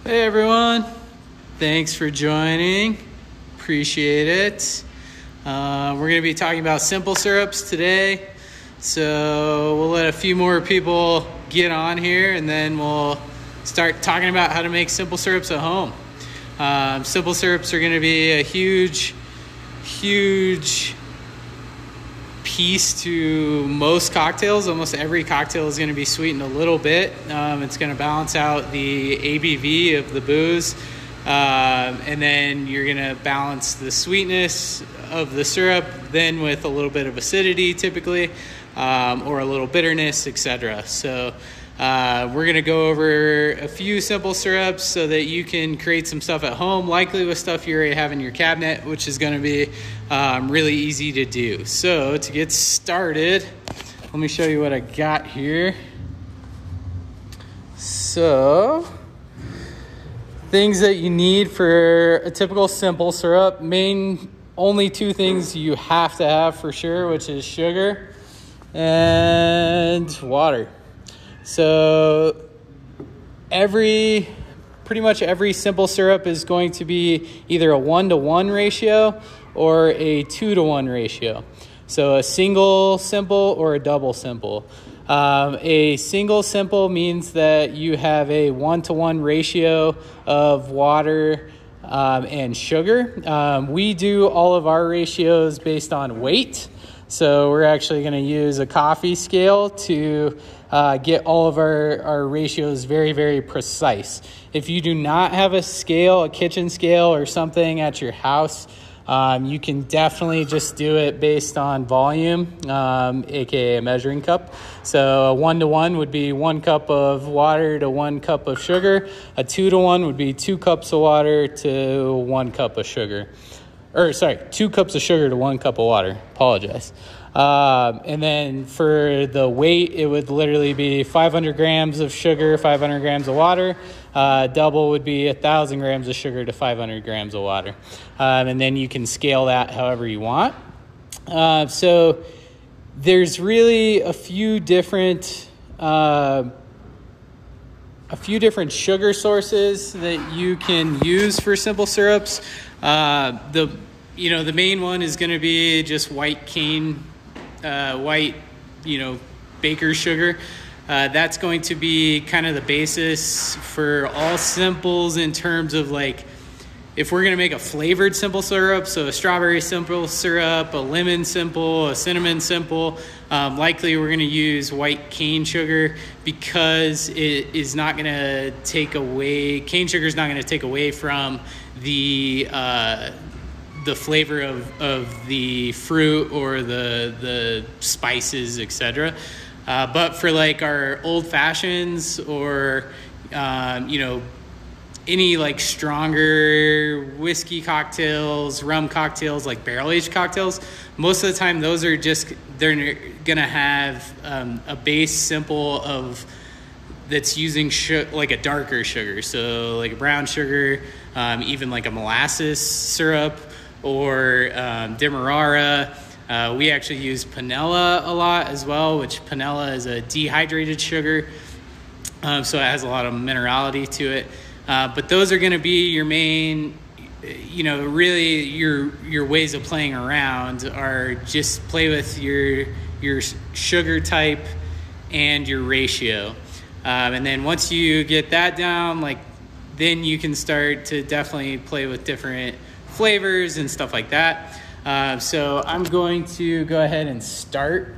Hey everyone, thanks for joining. Appreciate it. We're going to be talking about simple syrups today. So we'll let a few more people get on here and then we'll start talking about how to make simple syrups at home. Simple syrups are going to be a huge piece to most cocktails. Almost every cocktail is going to be sweetened a little bit. It's going to balance out the ABV of the booze. And then you're going to balance the sweetness of the syrup then with a little bit of acidity typically, or a little bitterness, etc. So we're going to go over a few simple syrups so that you can create some stuff at home, likely with stuff you already have in your cabinet, which is going to be really easy to do. So to get started, let me show you what I got here. So things that you need for a typical simple syrup, only two things you have to have for sure, which is sugar and water. So pretty much every simple syrup is going to be either a 1-to-1 ratio or a 2-to-1 ratio. So a single simple or a double simple. A single simple means that you have a 1-to-1 ratio of water and sugar. We do all of our ratios based on weight. So we're actually going to use a coffee scale to get all of our ratios very, very precise. If you do not have a scale, a kitchen scale or something at your house, you can definitely just do it based on volume, aka a measuring cup. So a 1-to-1 would be 1 cup of water to 1 cup of sugar. A 2-to-1 would be 2 cups of water to 1 cup of sugar. 2 cups of sugar to 1 cup of water. Apologize. And then for the weight, it would literally be 500 grams of sugar, 500 grams of water. Double would be 1,000 grams of sugar to 500 grams of water. And then you can scale that however you want. So there's really a few different sugar sources that you can use for simple syrups. The main one is going to be just white baker's sugar. That's going to be kind of the basis for all simples in terms of like, if we're going to make a flavored simple syrup, so a strawberry simple syrup, a lemon simple, a cinnamon simple, likely we're going to use white cane sugar because it is not going to take away, cane sugar is not going to take away from the flavor of the fruit or the spices, etc. But for like our old fashions or any like stronger whiskey cocktails, rum cocktails, like barrel aged cocktails, most of the time those are they're gonna have a base simple that's using like a darker sugar, so like a brown sugar, even like a molasses syrup or demerara. We actually use panela a lot as well, which panela is a dehydrated sugar, so it has a lot of minerality to it. But those are going to be your main, really your ways of playing around are just play with your sugar type and your ratio. And then once you get that down, then you can start to definitely play with different flavors and stuff like that. So I'm going to go ahead and start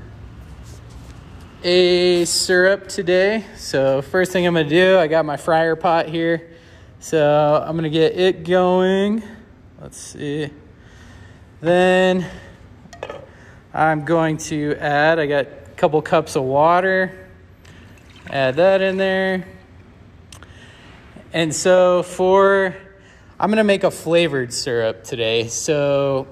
a syrup today. So first thing I'm going to do, I got my fryer pot here. So I'm going to get it going. Let's see. Then I'm going to I got a couple cups of water. Add that in there. And so I'm going to make a flavored syrup today. So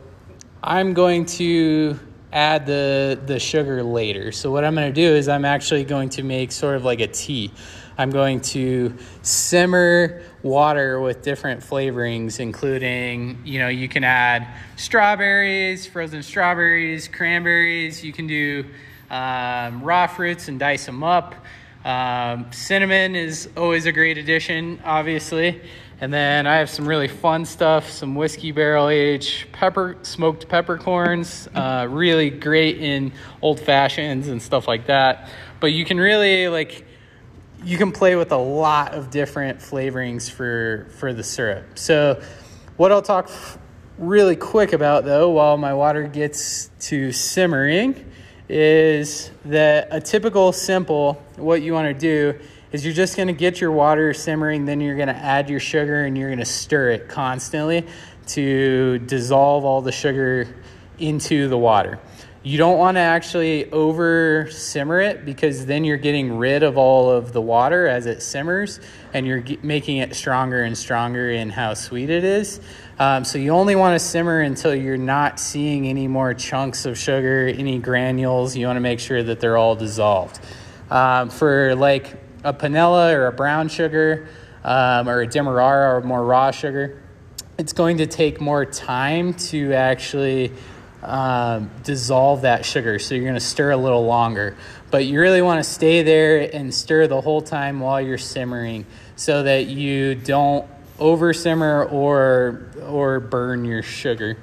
I'm going to add the sugar later. So what I'm going to do is I'm actually going to make sort of like a tea. I'm going to simmer water with different flavorings, including, you can add strawberries, frozen strawberries, cranberries. You can do raw fruits and dice them up. Cinnamon is always a great addition, obviously. And then I have some really fun stuff, some whiskey barrel aged smoked peppercorns, really great in old fashions and stuff like that. But you can really you can play with a lot of different flavorings for the syrup. So what I'll talk really quick about though, while my water gets to simmering, is that a typical simple, what you want to do is you're just going to get your water simmering, then you're going to add your sugar and you're going to stir it constantly to dissolve all the sugar into the water. You don't want to actually over simmer it, because then you're getting rid of all of the water as it simmers and you're making it stronger and stronger in how sweet it is. So you only want to simmer until you're not seeing any more chunks of sugar, any granules. You want to make sure that they're all dissolved. For like a panela or a brown sugar or a demerara or more raw sugar, it's going to take more time to actually dissolve that sugar. So you're going to stir a little longer. But you really want to stay there and stir the whole time while you're simmering so that you don't over simmer or burn your sugar.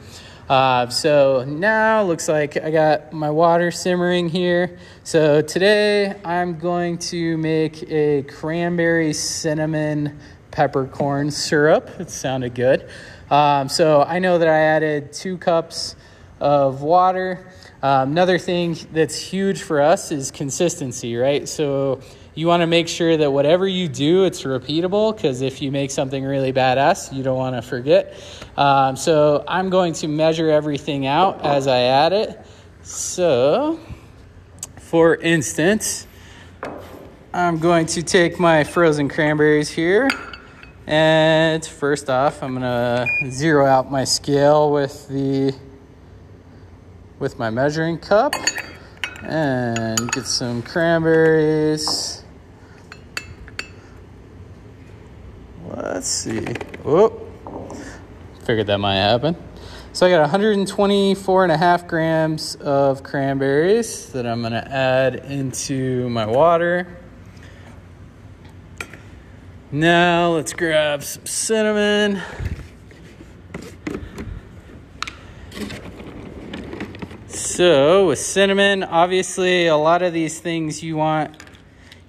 So now looks like I got my water simmering here. So today I'm going to make a cranberry cinnamon peppercorn syrup. It sounded good. So I know that I added 2 cups of water. Another thing that's huge for us is consistency, right? So you want to make sure that whatever you do, it's repeatable, because if you make something really badass, you don't want to forget. So I'm going to measure everything out as I add it. So, for instance, I'm going to take my frozen cranberries here, and first off, I'm going to zero out my scale with my measuring cup and get some cranberries. Let's see. Oh, figured that might happen. So I got 124.5 grams of cranberries that I'm going to add into my water. Now let's grab some cinnamon. So with cinnamon, obviously a lot of these things you want,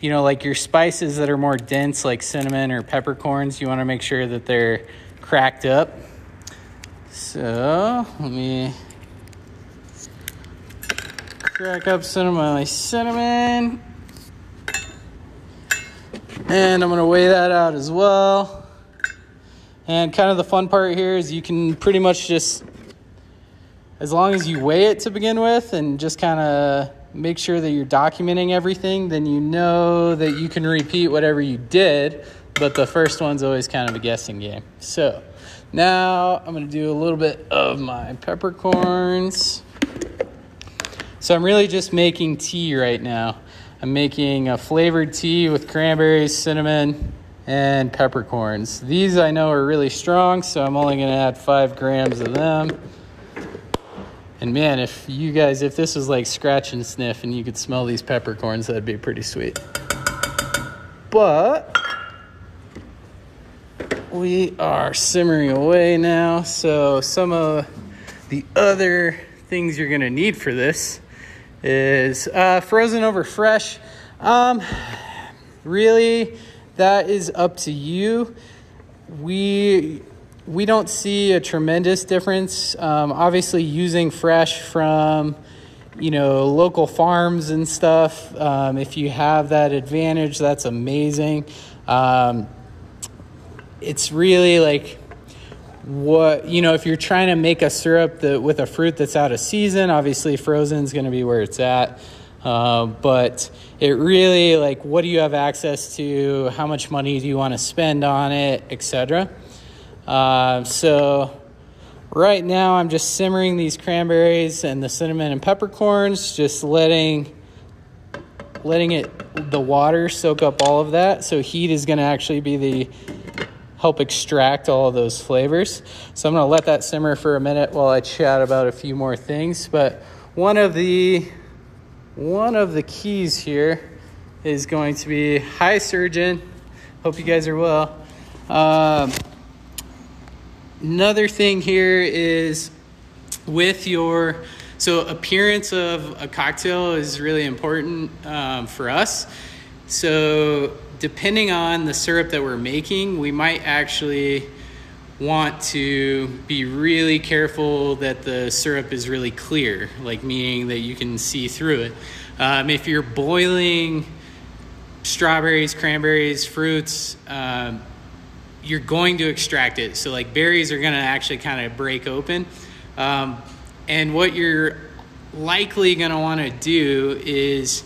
like your spices that are more dense, like cinnamon or peppercorns, you want to make sure that they're cracked up. So let me crack up some of my cinnamon. And I'm going to weigh that out as well. And kind of the fun part here is you can pretty much just, as long as you weigh it to begin with and just kind of make sure that you're documenting everything, then you know that you can repeat whatever you did, but the first one's always kind of a guessing game. So now I'm going to do a little bit of my peppercorns. So I'm really just making tea right now. I'm making a flavored tea with cranberries, cinnamon, and peppercorns. These I know are really strong, so I'm only going to add 5 grams of them. And man, if this was like scratch and sniff and you could smell these peppercorns, that'd be pretty sweet. But we are simmering away now. So some of the other things you're gonna need for this is frozen over fresh. Really, that is up to you. We don't see a tremendous difference. Obviously, using fresh from, local farms and stuff, if you have that advantage, that's amazing. It's really like if you're trying to make a syrup with a fruit that's out of season, obviously frozen is going to be where it's at. But it really, what do you have access to? How much money do you want to spend on it, etc.? So right now I'm just simmering these cranberries and the cinnamon and peppercorns, just letting the water soak up all of that. So heat is going to actually be help extract all of those flavors. So I'm going to let that simmer for a minute while I chat about a few more things. But one of the keys here is going to be, hi surgeon, hope you guys are well. Another thing here is with so appearance of a cocktail is really important for us. So depending on the syrup that we're making, we might actually want to be really careful that the syrup is really clear, like meaning that you can see through it. If you're boiling strawberries, cranberries, fruits, you're going to extract it. So like berries are going to actually kind of break open. And what you're likely going to want to do is,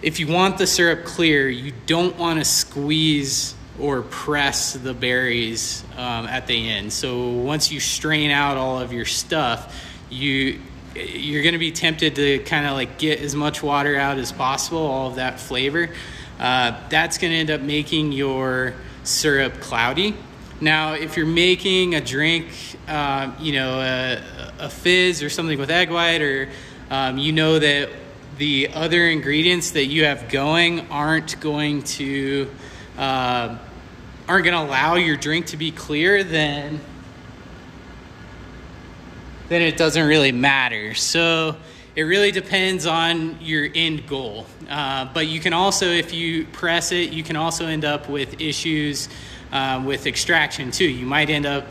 if you want the syrup clear, you don't want to squeeze or press the berries at the end. So once you strain out all of your stuff, you're going to be tempted to kind of like get as much water out as possible, all of that flavor. That's going to end up making your syrup cloudy. Now, if you're making a drink, a fizz or something with egg white, or that the other ingredients that you have going aren't going to allow your drink to be clear, then it doesn't really matter. So it really depends on your end goal. But you can also, if you press it, you can also end up with issues with extraction too. You might end up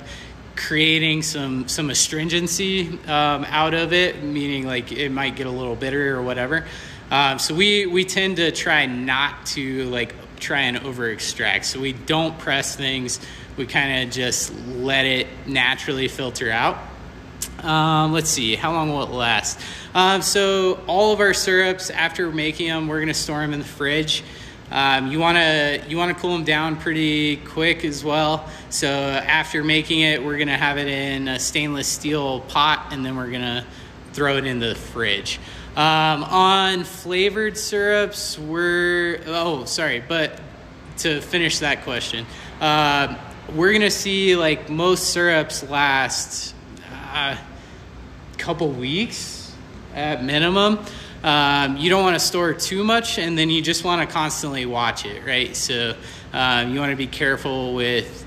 creating some astringency out of it, meaning like it might get a little bitter or whatever. So we tend to try not to like try and over extract. So we don't press things. We kind of just let it naturally filter out. Let's see, how long will it last? So all of our syrups, after making them, we're going to store them in the fridge. You want to cool them down pretty quick as well. So after making it, we're going to have it in a stainless steel pot, and then we're going to throw it in the fridge. On flavored syrups, but to finish that question, we're going to see like most syrups last a couple weeks at minimum. You don't want to store too much, and then you just want to constantly watch it, right? So you want to be careful with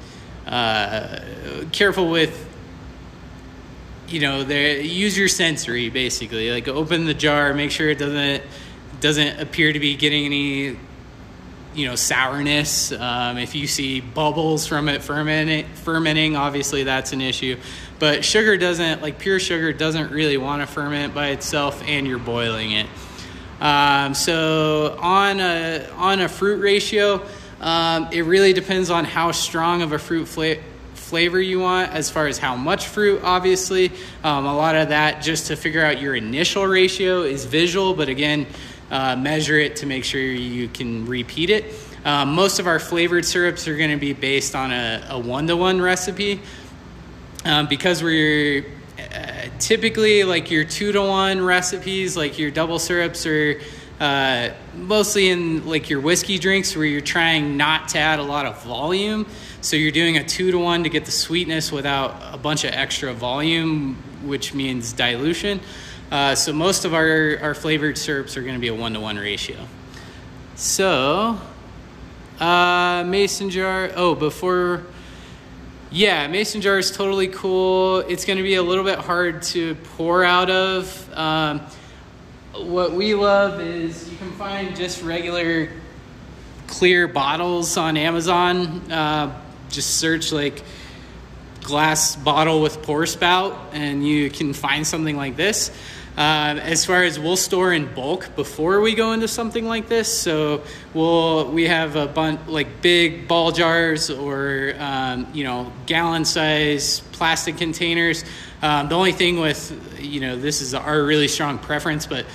use your sensory, basically. Like open the jar, make sure it doesn't appear to be getting any sourness. If you see bubbles from it fermenting, obviously that's an issue. But pure sugar doesn't really want to ferment by itself, and you're boiling it. So on a fruit ratio, it really depends on how strong of a fruit flavor you want, as far as how much fruit, obviously. A lot of that, just to figure out your initial ratio, is visual, but again, measure it to make sure you can repeat it. Most of our flavored syrups are going to be based on a 1-to-1 recipe, because we're typically like your 2-to-1 recipes, like your double syrups, are mostly in like your whiskey drinks, where you're trying not to add a lot of volume. So you're doing a 2-to-1 to get the sweetness without a bunch of extra volume, which means dilution. So most of our flavored syrups are going to be a 1-to-1 ratio. So mason jar. Mason jar is totally cool. It's going to be a little bit hard to pour out of. What we love is you can find just regular clear bottles on Amazon. Just search like glass bottle with pour spout, and you can find something like this. As far as, we'll store in bulk before we go into something like this. So we have a bunch like big ball jars or gallon size plastic containers. The only thing with this is our really strong preference, but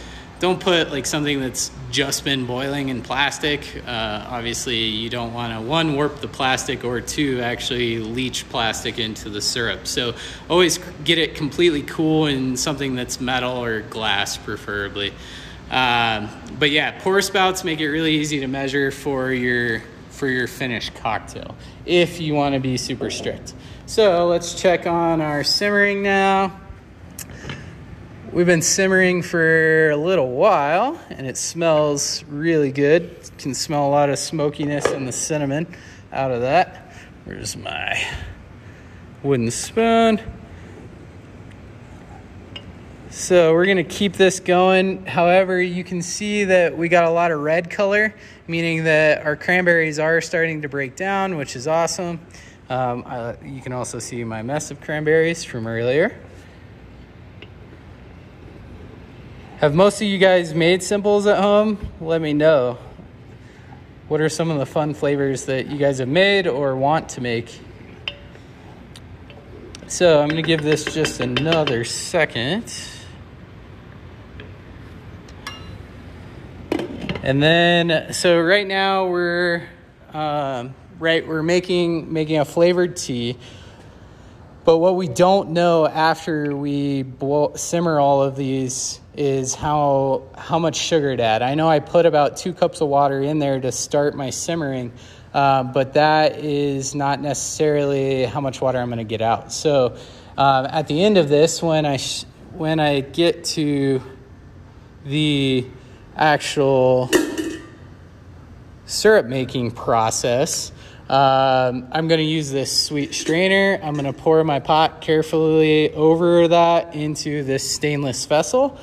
don't put like something that's just been boiling in plastic. Obviously you don't want to, 1, warp the plastic, or 2, actually leach plastic into the syrup. So always get it completely cool in something that's metal or glass, preferably. But yeah, pour spouts make it really easy to measure for your finished cocktail, if you want to be super strict. So let's check on our simmering now. We've been simmering for a little while, and it smells really good. You can smell a lot of smokiness and the cinnamon out of that. Where's my wooden spoon? So we're gonna keep this going. However, you can see that we got a lot of red color, meaning that our cranberries are starting to break down, which is awesome. You can also see my mess of cranberries from earlier. Have most of you guys made simples at home? Let me know. What are some of the fun flavors that you guys have made or want to make? So I'm gonna give this just another second. And then, so right now we're making a flavored tea. But what we don't know after we simmer all of these is how much sugar to add. I know I put about 2 cups of water in there to start my simmering, but that is not necessarily how much water I'm going to get out. So at the end of this, when I get to the actual syrup making process, I'm going to use this sweet strainer. I'm going to pour my pot carefully over that into this stainless vessel,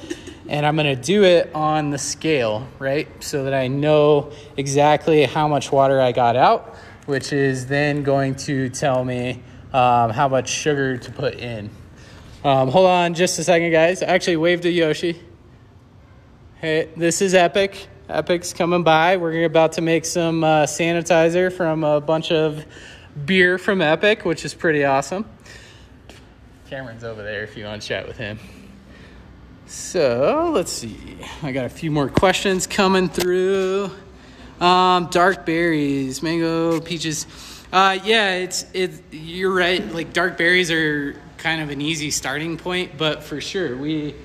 and I'm going to do it on the scale, right? So that I know exactly how much water I got out, which is then going to tell me how much sugar to put in. Hold on just a second, guys. Actually, wave to Yoshi. Hey, this is Epic. Epic's coming by. We're about to make some sanitizer from a bunch of beer from Epic, which is pretty awesome. Cameron's over there if you want to chat with him. So let's see. I got a few more questions coming through. Dark berries, mango, peaches. Yeah, you're right. Like, dark berries are kind of an easy starting point, but for sure we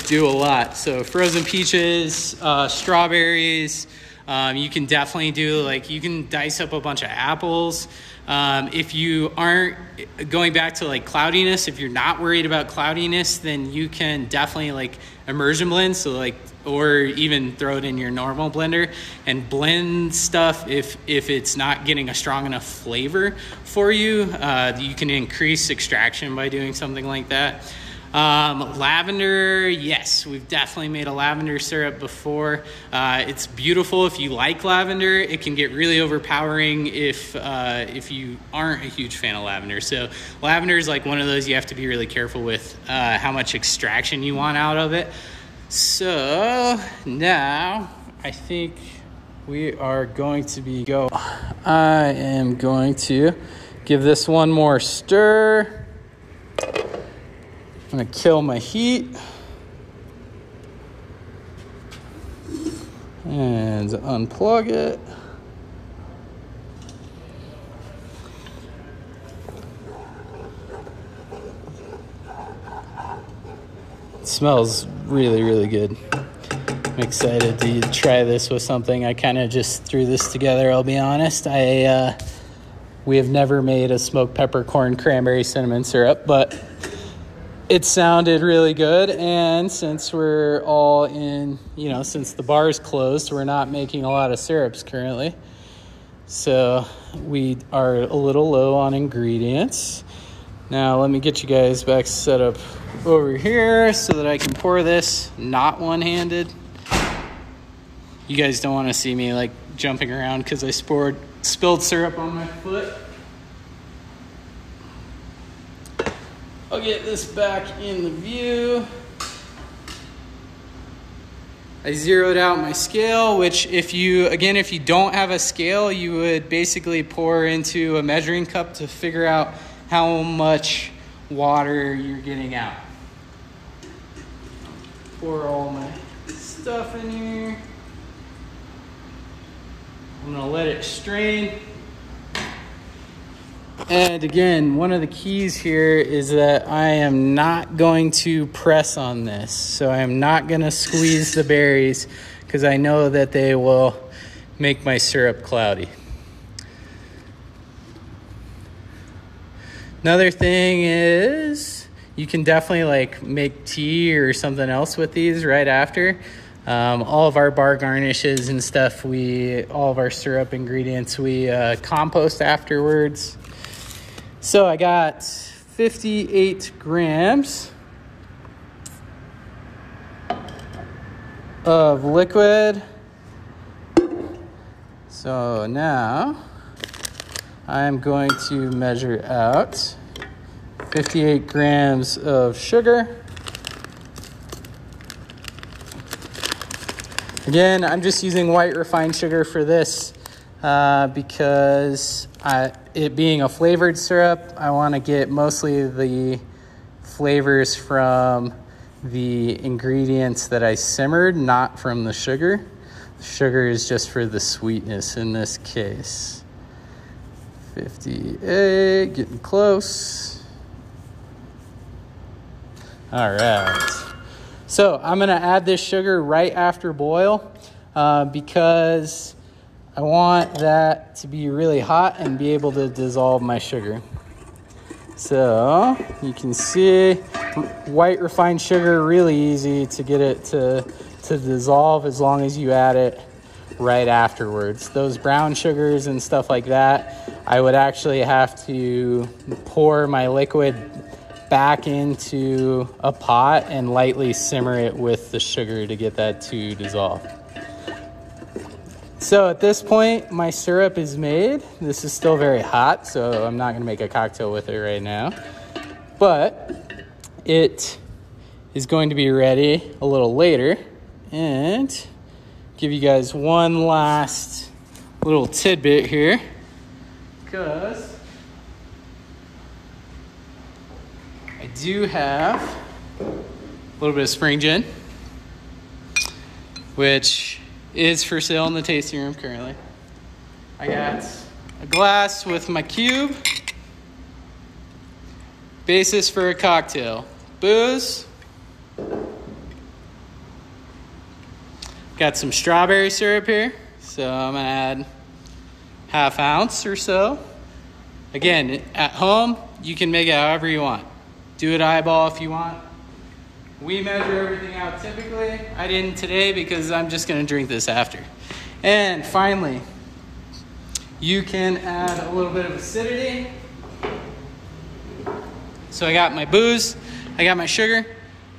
do a lot. So frozen peaches, strawberries. You can definitely do, you can dice up a bunch of apples. If you aren't going back to cloudiness, if you're not worried about cloudiness, then you can definitely immersion blend. So or even throw it in your normal blender and blend stuff. If it's not getting a strong enough flavor for you, you can increase extraction by doing something like that. Lavender, yes, we've definitely made a lavender syrup before. It's beautiful if you like lavender. It can get really overpowering if you aren't a huge fan of lavender. So lavender is one of those you have to be really careful with how much extraction you want out of it. So now I think we are going to go. I am going to give this one more stir. I'm going to kill my heat and unplug it. It smells really, really good. I'm excited to try this with something. I kind of just threw this together, I'll be honest. We have never made a smoked peppercorn cranberry cinnamon syrup, but it sounded really good, and since we're all in, since the bar's closed, we're not making a lot of syrups currently. So we are a little low on ingredients. Now let me get you guys back set up over here so that I can pour this not one-handed. You guys don't want to see me jumping around because I spilled syrup on my foot. I'll get this back in the view. I zeroed out my scale, which if you don't have a scale, you would basically pour into a measuring cup to figure out how much water you're getting out. Pour all my stuff in here. I'm gonna let it strain. And again, one of the keys here is that I am not going to press on this. So I am not going to squeeze the berries because I know that they will make my syrup cloudy. Another thing is You can definitely like make tea or something else with these right after. All of our bar garnishes and stuff, all of our syrup ingredients, we compost afterwards. So I got 58 grams of liquid. So now I'm going to measure out 58 grams of sugar. Again, I'm just using white refined sugar for this because it being a flavored syrup, I want to get mostly the flavors from the ingredients that I simmered, not from the sugar. The sugar is just for the sweetness in this case. 58, getting close. All right. So I'm going to add this sugar right after boil because I want that to be really hot and be able to dissolve my sugar. So you can see white refined sugar, really easy to get it to dissolve as long as you add it right afterwards. Those brown sugars and stuff like that, I would actually have to pour my liquid back into a pot and lightly simmer it with the sugar to get that to dissolve. So at this point, my syrup is made. This is still very hot, so I'm not going to make a cocktail with it right now. But it is going to be ready a little later. And give you guys one last little tidbit here, because I do have a little bit of spring gin, which is for sale in the tasting room currently. I got a glass with my cube. Basis for a cocktail: booze. Got some strawberry syrup here, so I'm gonna add ½ ounce or so. Again, at home, you can make it however you want. Do it eyeball if you want. We measure everything out typically. I didn't today because I'm just gonna drink this after. And finally, you can add a little bit of acidity. So I got my booze, I got my sugar,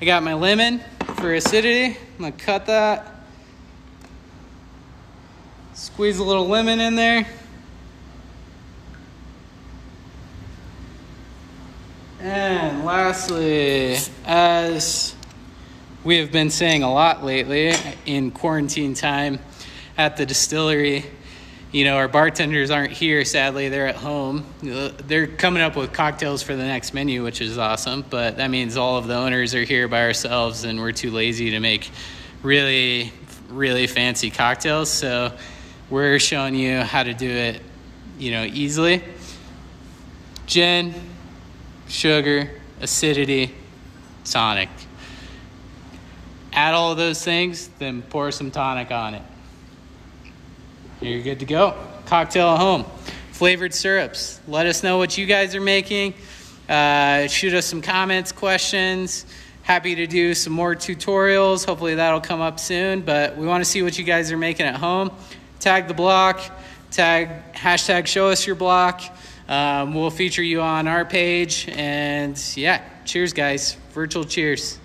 I got my lemon for acidity. I'm gonna cut that. Squeeze a little lemon in there. And lastly, as we have been saying a lot lately in quarantine time at the distillery, you know, our bartenders aren't here, sadly, they're at home. They're coming up with cocktails for the next menu, which is awesome, but that means all of the owners are here by ourselves and we're too lazy to make really, really fancy cocktails. So we're showing you how to do it, you know, easily. Gin, sugar, acidity, tonic. Add all of those things, then pour some tonic on it. You're good to go. Cocktail at home. Flavored syrups. Let us know what you guys are making. Shoot us some comments, questions. Happy to do some more tutorials. Hopefully that'll come up soon, but we want to see what you guys are making at home. Tag the block, hashtag show us your block. We'll feature you on our page, and yeah, cheers guys, virtual cheers.